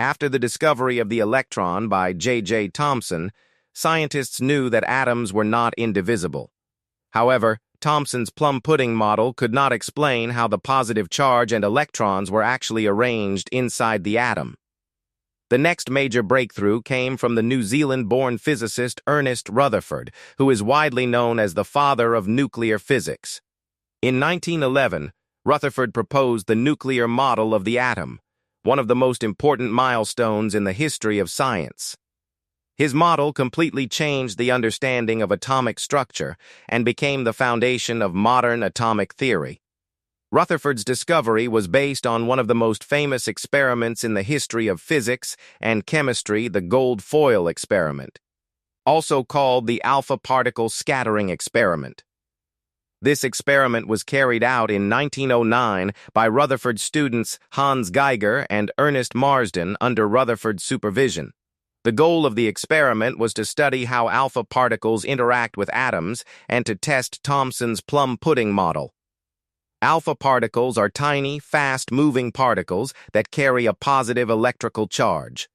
After the discovery of the electron by J.J. Thomson, scientists knew that atoms were not indivisible. However, Thomson's plum pudding model could not explain how the positive charge and electrons were actually arranged inside the atom. The next major breakthrough came from the New Zealand-born physicist Ernest Rutherford, who is widely known as the father of nuclear physics. In 1911, Rutherford proposed the nuclear model of the atom, one of the most important milestones in the history of science. His model completely changed the understanding of atomic structure and became the foundation of modern atomic theory. Rutherford's discovery was based on one of the most famous experiments in the history of physics and chemistry, the gold foil experiment, also called the alpha particle scattering experiment. This experiment was carried out in 1909 by Rutherford students Hans Geiger and Ernest Marsden under Rutherford's supervision. The goal of the experiment was to study how alpha particles interact with atoms and to test Thomson's plum pudding model. Alpha particles are tiny, fast-moving particles that carry a positive electrical charge.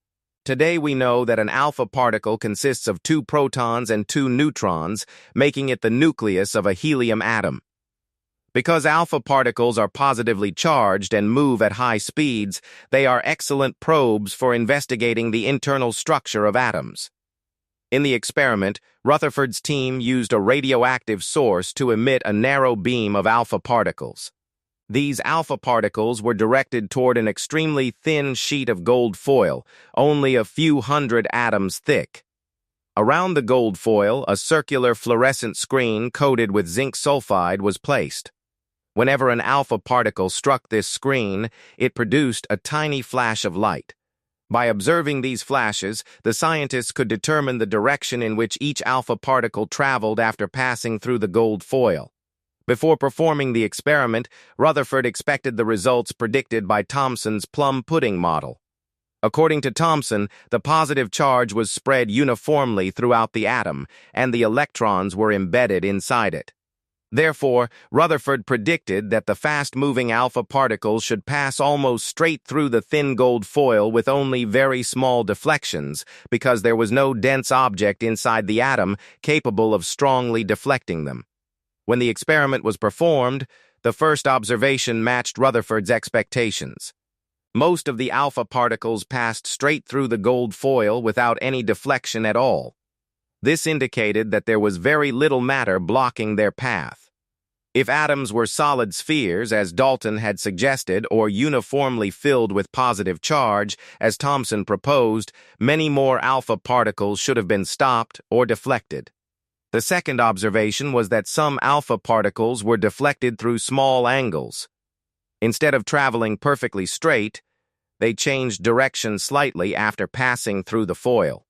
Today we know that an alpha particle consists of 2 protons and 2 neutrons, making it the nucleus of a helium atom. Because alpha particles are positively charged and move at high speeds, they are excellent probes for investigating the internal structure of atoms. In the experiment, Rutherford's team used a radioactive source to emit a narrow beam of alpha particles. These alpha particles were directed toward an extremely thin sheet of gold foil, only a few hundred atoms thick. Around the gold foil, a circular fluorescent screen coated with zinc sulfide was placed. Whenever an alpha particle struck this screen, it produced a tiny flash of light. By observing these flashes, the scientists could determine the direction in which each alpha particle traveled after passing through the gold foil. Before performing the experiment, Rutherford expected the results predicted by Thomson's plum pudding model. According to Thomson, the positive charge was spread uniformly throughout the atom, and the electrons were embedded inside it. Therefore, Rutherford predicted that the fast-moving alpha particles should pass almost straight through the thin gold foil with only very small deflections, because there was no dense object inside the atom capable of strongly deflecting them. When the experiment was performed, the first observation matched Rutherford's expectations. Most of the alpha particles passed straight through the gold foil without any deflection at all. This indicated that there was very little matter blocking their path. If atoms were solid spheres, as Dalton had suggested, or uniformly filled with positive charge, as Thomson proposed, many more alpha particles should have been stopped or deflected. The second observation was that some alpha particles were deflected through small angles. Instead of traveling perfectly straight, they changed direction slightly after passing through the foil.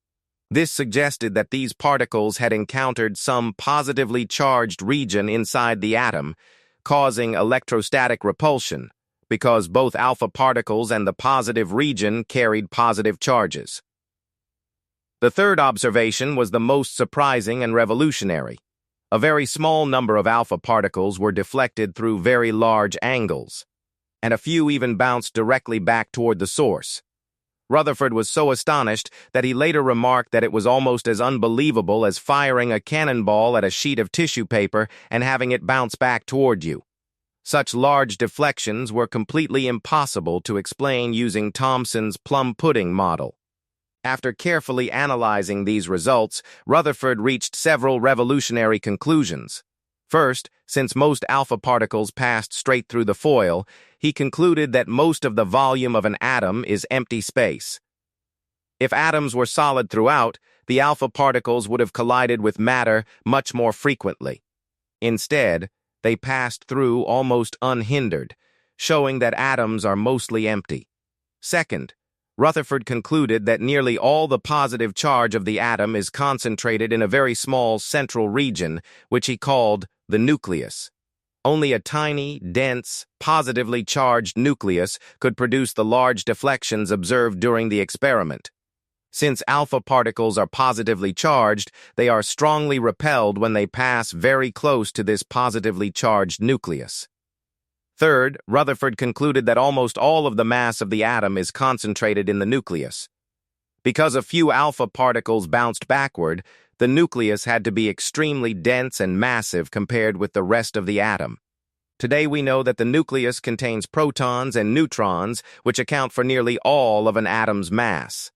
This suggested that these particles had encountered some positively charged region inside the atom, causing electrostatic repulsion, because both alpha particles and the positive region carried positive charges. The third observation was the most surprising and revolutionary. A very small number of alpha particles were deflected through very large angles, and a few even bounced directly back toward the source. Rutherford was so astonished that he later remarked that it was almost as unbelievable as firing a cannonball at a sheet of tissue paper and having it bounce back toward you. Such large deflections were completely impossible to explain using Thomson's plum pudding model. After carefully analyzing these results, Rutherford reached several revolutionary conclusions. First, since most alpha particles passed straight through the foil, he concluded that most of the volume of an atom is empty space. If atoms were solid throughout, the alpha particles would have collided with matter much more frequently. Instead, they passed through almost unhindered, showing that atoms are mostly empty. Second, Rutherford concluded that nearly all the positive charge of the atom is concentrated in a very small central region, which he called the nucleus. Only a tiny, dense, positively charged nucleus could produce the large deflections observed during the experiment. Since alpha particles are positively charged, they are strongly repelled when they pass very close to this positively charged nucleus. Third, Rutherford concluded that almost all of the mass of the atom is concentrated in the nucleus. Because a few alpha particles bounced backward, the nucleus had to be extremely dense and massive compared with the rest of the atom. Today we know that the nucleus contains protons and neutrons, which account for nearly all of an atom's mass.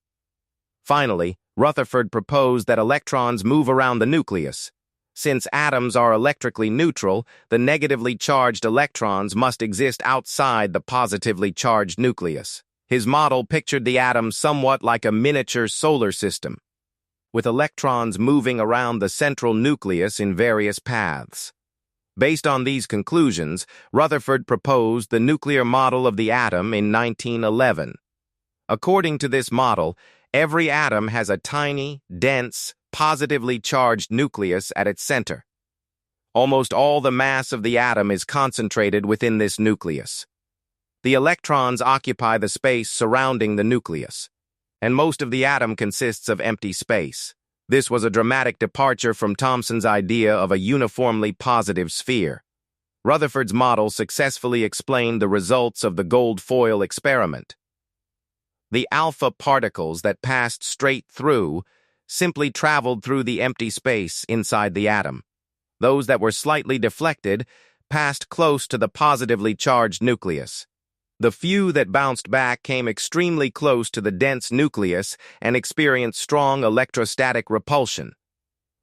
Finally, Rutherford proposed that electrons move around the nucleus. Since atoms are electrically neutral, the negatively charged electrons must exist outside the positively charged nucleus. His model pictured the atom somewhat like a miniature solar system, with electrons moving around the central nucleus in various paths. Based on these conclusions, Rutherford proposed the nuclear model of the atom in 1911. According to this model, every atom has a tiny, dense, positively charged nucleus at its center. Almost all the mass of the atom is concentrated within this nucleus. The electrons occupy the space surrounding the nucleus, and most of the atom consists of empty space. This was a dramatic departure from Thomson's idea of a uniformly positive sphere. Rutherford's model successfully explained the results of the gold foil experiment. The alpha particles that passed straight through simply traveled through the empty space inside the atom. Those that were slightly deflected passed close to the positively charged nucleus. The few that bounced back came extremely close to the dense nucleus and experienced strong electrostatic repulsion.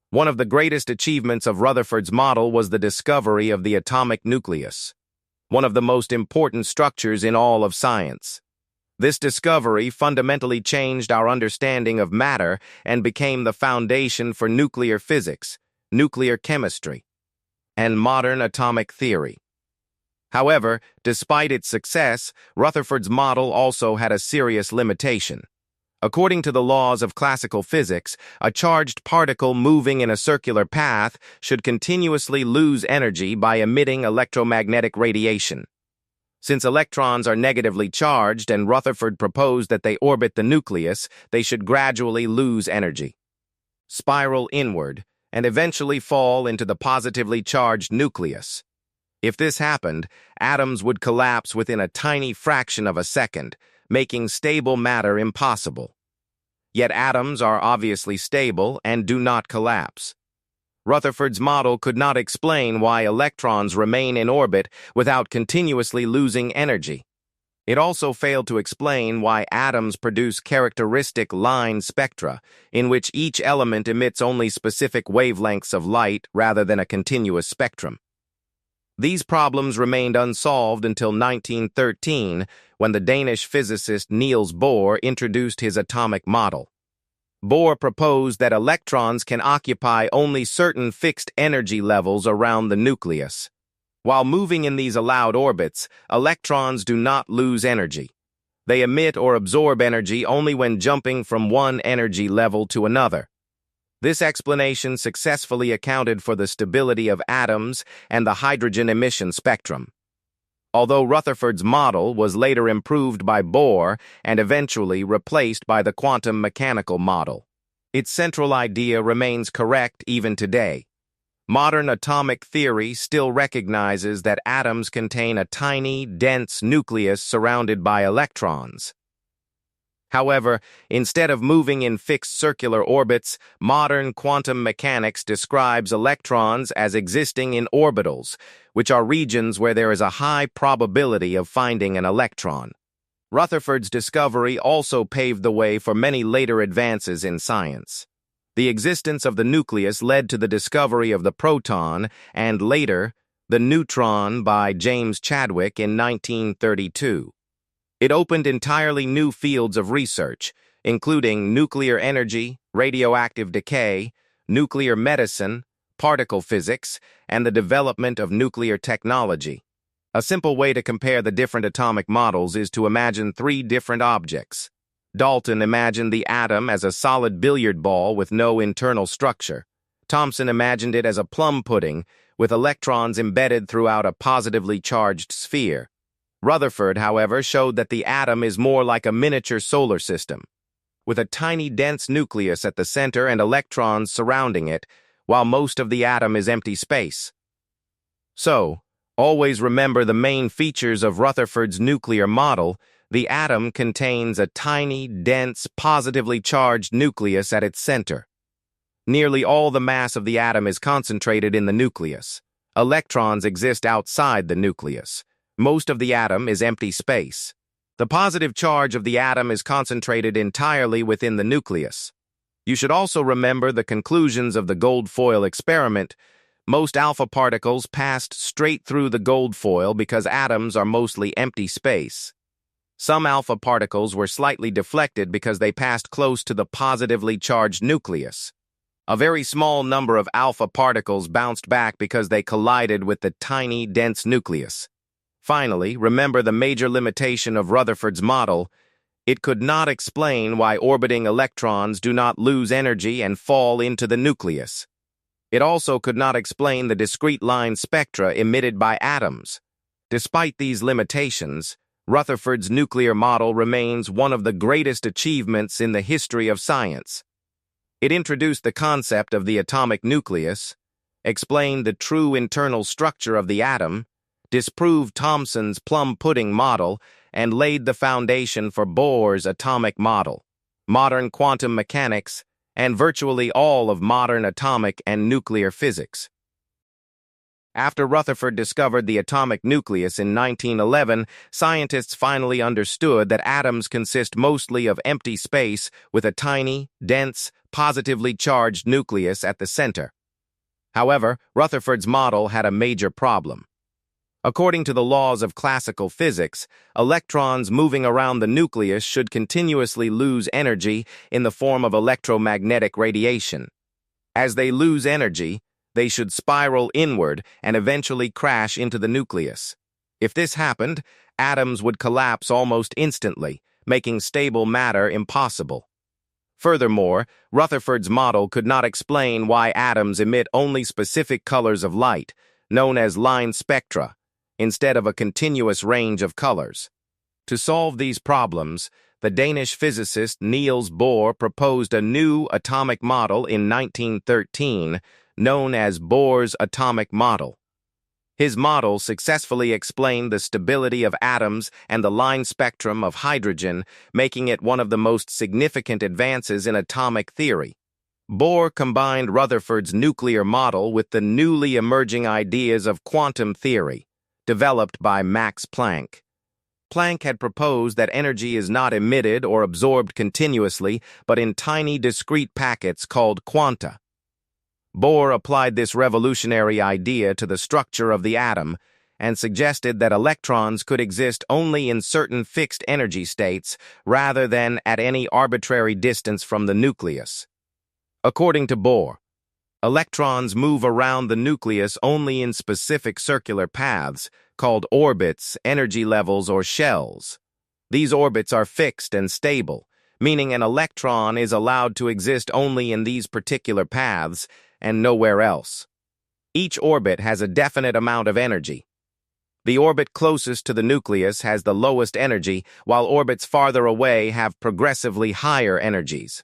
One of the greatest achievements of Rutherford's model was the discovery of the atomic nucleus, one of the most important structures in all of science. This discovery fundamentally changed our understanding of matter and became the foundation for nuclear physics, nuclear chemistry, and modern atomic theory. However, despite its success, Rutherford's model also had a serious limitation. According to the laws of classical physics, a charged particle moving in a circular path should continuously lose energy by emitting electromagnetic radiation. Since electrons are negatively charged and Rutherford proposed that they orbit the nucleus, they should gradually lose energy, spiral inward, and eventually fall into the positively charged nucleus. If this happened, atoms would collapse within a tiny fraction of a second, making stable matter impossible. Yet atoms are obviously stable and do not collapse. Rutherford's model could not explain why electrons remain in orbit without continuously losing energy. It also failed to explain why atoms produce characteristic line spectra, in which each element emits only specific wavelengths of light rather than a continuous spectrum. These problems remained unsolved until 1913, when the Danish physicist Niels Bohr introduced his atomic model. Bohr proposed that electrons can occupy only certain fixed energy levels around the nucleus. While moving in these allowed orbits, electrons do not lose energy. They emit or absorb energy only when jumping from one energy level to another. This explanation successfully accounted for the stability of atoms and the hydrogen emission spectrum. Although Rutherford's model was later improved by Bohr and eventually replaced by the quantum mechanical model, its central idea remains correct even today. Modern atomic theory still recognizes that atoms contain a tiny, dense nucleus surrounded by electrons. However, instead of moving in fixed circular orbits, modern quantum mechanics describes electrons as existing in orbitals, which are regions where there is a high probability of finding an electron. Rutherford's discovery also paved the way for many later advances in science. The existence of the nucleus led to the discovery of the proton and, later, the neutron by James Chadwick in 1932. It opened entirely new fields of research, including nuclear energy, radioactive decay, nuclear medicine, particle physics, and the development of nuclear technology. A simple way to compare the different atomic models is to imagine three different objects. Dalton imagined the atom as a solid billiard ball with no internal structure. Thomson imagined it as a plum pudding, with electrons embedded throughout a positively charged sphere. Rutherford, however, showed that the atom is more like a miniature solar system, with a tiny dense nucleus at the center and electrons surrounding it, while most of the atom is empty space. So, Always remember the main features of Rutherford's nuclear model. The atom contains a tiny, dense, positively charged nucleus at its center. Nearly all the mass of the atom is concentrated in the nucleus. Electrons exist outside the nucleus. Most of the atom is empty space. The positive charge of the atom is concentrated entirely within the nucleus. You should also remember the conclusions of the gold foil experiment. Most alpha particles passed straight through the gold foil because atoms are mostly empty space. Some alpha particles were slightly deflected because they passed close to the positively charged nucleus. A very small number of alpha particles bounced back because they collided with the tiny, dense nucleus. Finally, remember the major limitation of Rutherford's model. It could not explain why orbiting electrons do not lose energy and fall into the nucleus. It also could not explain the discrete line spectra emitted by atoms. Despite these limitations, Rutherford's nuclear model remains one of the greatest achievements in the history of science. It introduced the concept of the atomic nucleus, explained the true internal structure of the atom, disproved Thomson's plum pudding model, and laid the foundation for Bohr's atomic model, modern quantum mechanics, and virtually all of modern atomic and nuclear physics. After Rutherford discovered the atomic nucleus in 1911, scientists finally understood that atoms consist mostly of empty space with a tiny, dense, positively charged nucleus at the center. However, Rutherford's model had a major problem. According to the laws of classical physics, electrons moving around the nucleus should continuously lose energy in the form of electromagnetic radiation. As they lose energy, they should spiral inward and eventually crash into the nucleus. If this happened, atoms would collapse almost instantly, making stable matter impossible. Furthermore, Rutherford's model could not explain why atoms emit only specific colors of light, known as line spectra, instead of a continuous range of colors. To solve these problems, the Danish physicist Niels Bohr proposed a new atomic model in 1913, known as Bohr's atomic model. His model successfully explained the stability of atoms and the line spectrum of hydrogen, making it one of the most significant advances in atomic theory. Bohr combined Rutherford's nuclear model with the newly emerging ideas of quantum theory, developed by Max Planck. Planck had proposed that energy is not emitted or absorbed continuously, but in tiny discrete packets called quanta. Bohr applied this revolutionary idea to the structure of the atom and suggested that electrons could exist only in certain fixed energy states rather than at any arbitrary distance from the nucleus. According to Bohr, electrons move around the nucleus only in specific circular paths, called orbits, energy levels, or shells. These orbits are fixed and stable, meaning an electron is allowed to exist only in these particular paths and nowhere else. Each orbit has a definite amount of energy. The orbit closest to the nucleus has the lowest energy, while orbits farther away have progressively higher energies.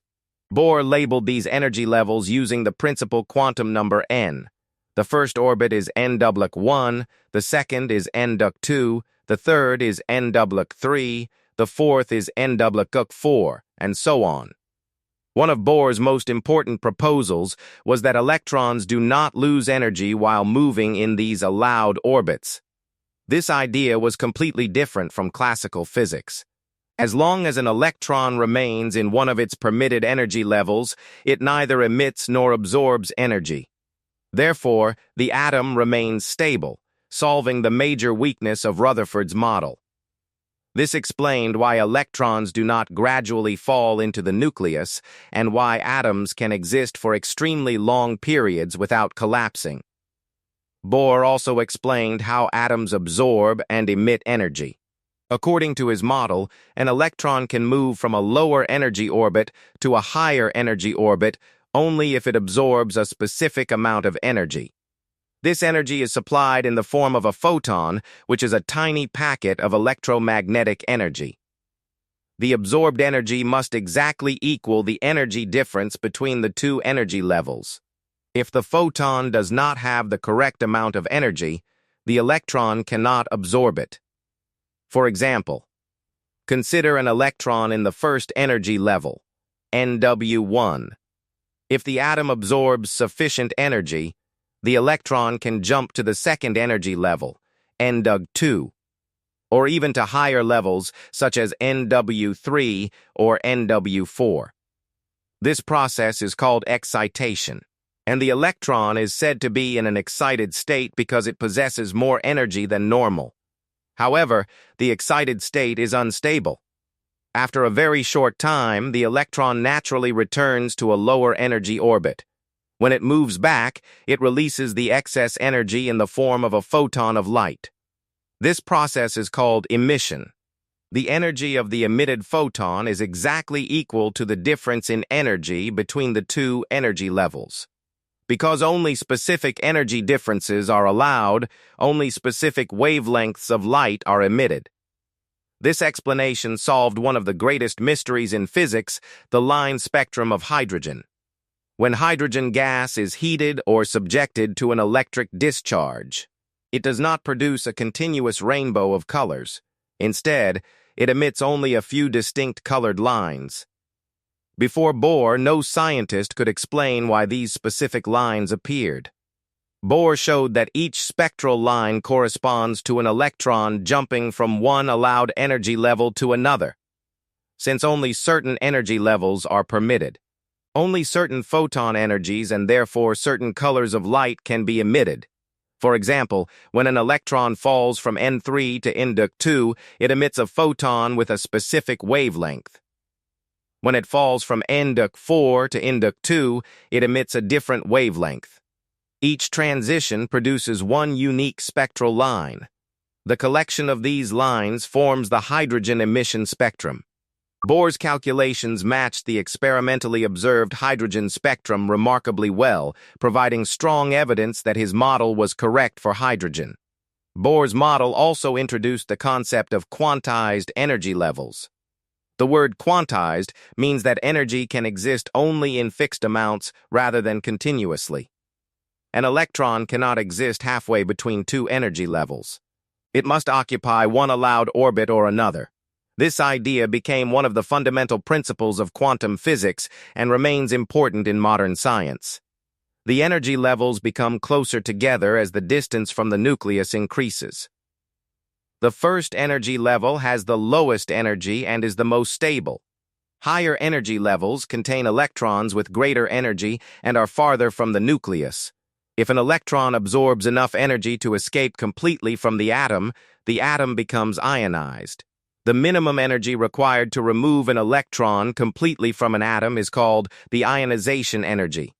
Bohr labeled these energy levels using the principal quantum number n. The first orbit is n-1, the second is n-2, the third is n-3, the fourth is n-4, and so on. One of Bohr's most important proposals was that electrons do not lose energy while moving in these allowed orbits. This idea was completely different from classical physics. As long as an electron remains in one of its permitted energy levels, it neither emits nor absorbs energy. Therefore, the atom remains stable, solving the major weakness of Rutherford's model. This explained why electrons do not gradually fall into the nucleus and why atoms can exist for extremely long periods without collapsing. Bohr also explained how atoms absorb and emit energy. According to his model, an electron can move from a lower energy orbit to a higher energy orbit only if it absorbs a specific amount of energy. This energy is supplied in the form of a photon, which is a tiny packet of electromagnetic energy. The absorbed energy must exactly equal the energy difference between the two energy levels. If the photon does not have the correct amount of energy, The electron cannot absorb it. For example, consider an electron in the first energy level, NW1. If the atom absorbs sufficient energy, the electron can jump to the second energy level, NW2, or even to higher levels such as NW3 or NW4. This process is called excitation, and the electron is said to be in an excited state because it possesses more energy than normal. However, the excited state is unstable. After a very short time, the electron naturally returns to a lower energy orbit. When it moves back, it releases the excess energy in the form of a photon of light. This process is called emission. The energy of the emitted photon is exactly equal to the difference in energy between the two energy levels. Because only specific energy differences are allowed, only specific wavelengths of light are emitted. This explanation solved one of the greatest mysteries in physics, the line spectrum of hydrogen. When hydrogen gas is heated or subjected to an electric discharge, it does not produce a continuous rainbow of colors. Instead, it emits only a few distinct colored lines. Before Bohr, no scientist could explain why these specific lines appeared. Bohr showed that each spectral line corresponds to an electron jumping from one allowed energy level to another. Since only certain energy levels are permitted, only certain photon energies and therefore certain colors of light can be emitted. For example, when an electron falls from N3 to NW2, it emits a photon with a specific wavelength. When it falls from NW4 to NW2, it emits a different wavelength. Each transition produces one unique spectral line. The collection of these lines forms the hydrogen emission spectrum. Bohr's calculations matched the experimentally observed hydrogen spectrum remarkably well, providing strong evidence that his model was correct for hydrogen. Bohr's model also introduced the concept of quantized energy levels. The word quantized means that energy can exist only in fixed amounts rather than continuously. An electron cannot exist halfway between two energy levels. It must occupy one allowed orbit or another. This idea became one of the fundamental principles of quantum physics and remains important in modern science. The energy levels become closer together as the distance from the nucleus increases. The first energy level has the lowest energy and is the most stable. Higher energy levels contain electrons with greater energy and are farther from the nucleus. If an electron absorbs enough energy to escape completely from the atom becomes ionized. The minimum energy required to remove an electron completely from an atom is called the ionization energy.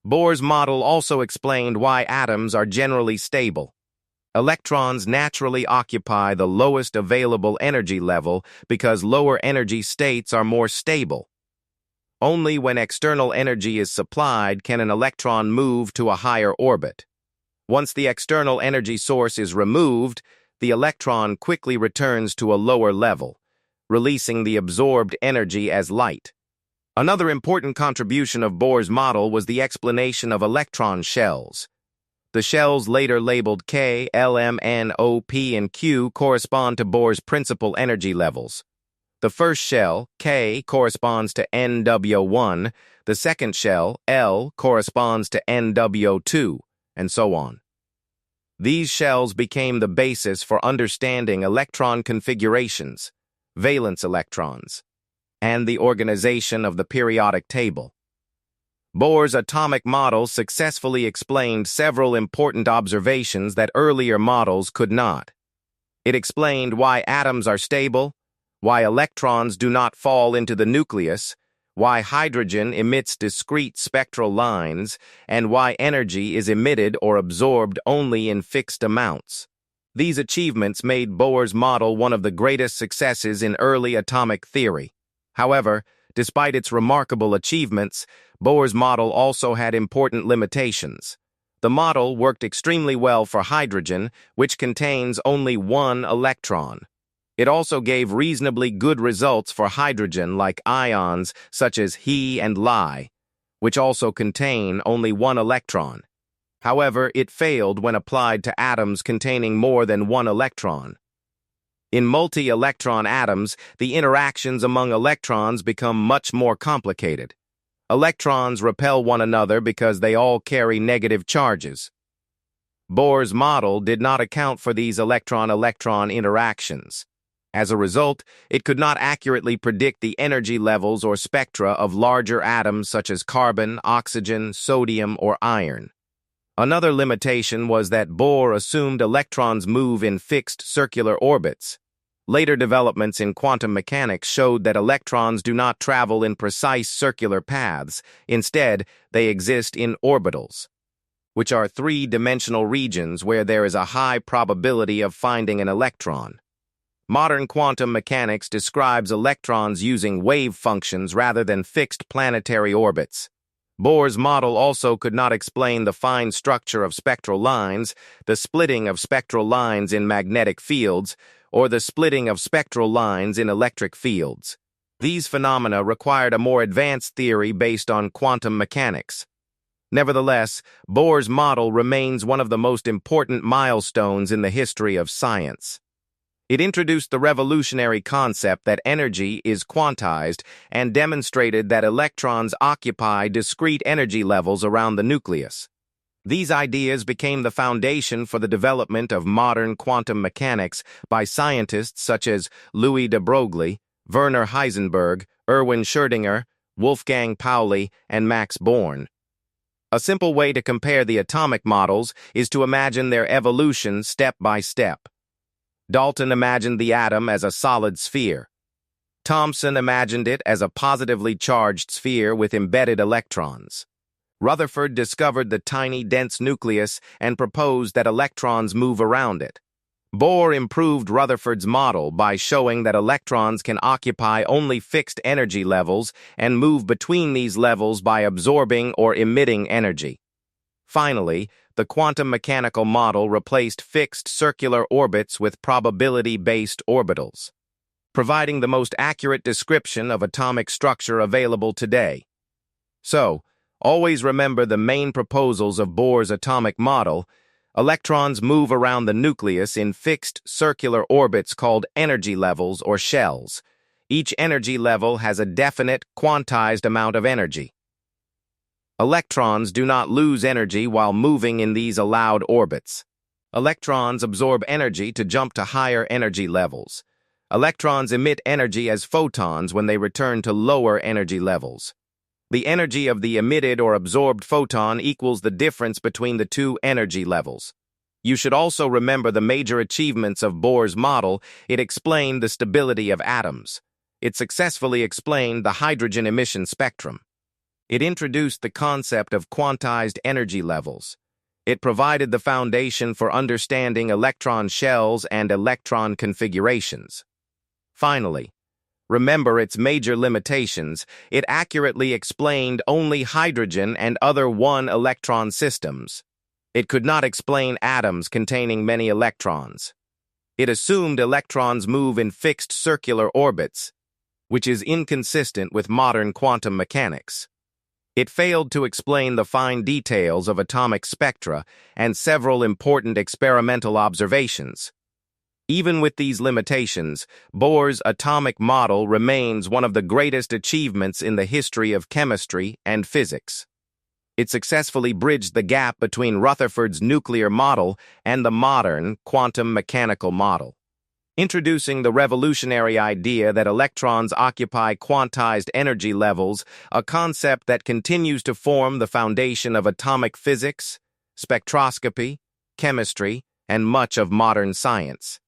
Bohr's model also explained why atoms are generally stable. Electrons naturally occupy the lowest available energy level because lower energy states are more stable. Only when external energy is supplied can an electron move to a higher orbit. Once the external energy source is removed, the electron quickly returns to a lower level, releasing the absorbed energy as light. Another important contribution of Bohr's model was the explanation of electron shells. The shells later labeled K, L, M, N, O, P, and Q correspond to Bohr's principal energy levels. The first shell, K, corresponds to NW1, the second shell, L, corresponds to NW2, and so on. These shells became the basis for understanding electron configurations, valence electrons, and the organization of the periodic table. Bohr's atomic model successfully explained several important observations that earlier models could not. It explained why atoms are stable, why electrons do not fall into the nucleus, why hydrogen emits discrete spectral lines, and why energy is emitted or absorbed only in fixed amounts. These achievements made Bohr's model one of the greatest successes in early atomic theory. However, despite its remarkable achievements, Bohr's model also had important limitations. The model worked extremely well for hydrogen, which contains only one electron. It also gave reasonably good results for hydrogen-like ions such as He and Li, which also contain only one electron. However, it failed when applied to atoms containing more than one electron. In multi-electron atoms, the interactions among electrons become much more complicated. Electrons repel one another because they all carry negative charges. Bohr's model did not account for these electron-electron interactions. As a result, it could not accurately predict the energy levels or spectra of larger atoms such as carbon, oxygen, sodium, or iron. Another limitation was that Bohr assumed electrons move in fixed circular orbits. Later developments in quantum mechanics showed that electrons do not travel in precise circular paths. Instead, they exist in orbitals, which are three-dimensional regions where there is a high probability of finding an electron. Modern quantum mechanics describes electrons using wave functions rather than fixed planetary orbits. Bohr's model also could not explain the fine structure of spectral lines, the splitting of spectral lines in magnetic fields, or the splitting of spectral lines in electric fields. These phenomena required a more advanced theory based on quantum mechanics. Nevertheless, Bohr's model remains one of the most important milestones in the history of science. It introduced the revolutionary concept that energy is quantized and demonstrated that electrons occupy discrete energy levels around the nucleus. These ideas became the foundation for the development of modern quantum mechanics by scientists such as Louis de Broglie, Werner Heisenberg, Erwin Schrödinger, Wolfgang Pauli, and Max Born. A simple way to compare the atomic models is to imagine their evolution step by step. Dalton imagined the atom as a solid sphere. Thomson imagined it as a positively charged sphere with embedded electrons. Rutherford discovered the tiny, dense nucleus and proposed that electrons move around it. Bohr improved Rutherford's model by showing that electrons can occupy only fixed energy levels and move between these levels by absorbing or emitting energy. Finally, the quantum mechanical model replaced fixed circular orbits with probability-based orbitals, providing the most accurate description of atomic structure available today. So, always remember the main proposals of Bohr's atomic model. Electrons move around the nucleus in fixed circular orbits called energy levels or shells. Each energy level has a definite, quantized amount of energy. Electrons do not lose energy while moving in these allowed orbits. Electrons absorb energy to jump to higher energy levels. Electrons emit energy as photons when they return to lower energy levels. The energy of the emitted or absorbed photon equals the difference between the two energy levels. You should also remember the major achievements of Bohr's model. It explained the stability of atoms. It successfully explained the hydrogen emission spectrum. It introduced the concept of quantized energy levels. It provided the foundation for understanding electron shells and electron configurations. Finally, remember its major limitations. It accurately explained only hydrogen and other one-electron systems. It could not explain atoms containing many electrons. It assumed electrons move in fixed circular orbits, which is inconsistent with modern quantum mechanics. It failed to explain the fine details of atomic spectra and several important experimental observations. Even with these limitations, Bohr's atomic model remains one of the greatest achievements in the history of chemistry and physics. It successfully bridged the gap between Rutherford's nuclear model and the modern quantum mechanical model, introducing the revolutionary idea that electrons occupy quantized energy levels, a concept that continues to form the foundation of atomic physics, spectroscopy, chemistry, and much of modern science.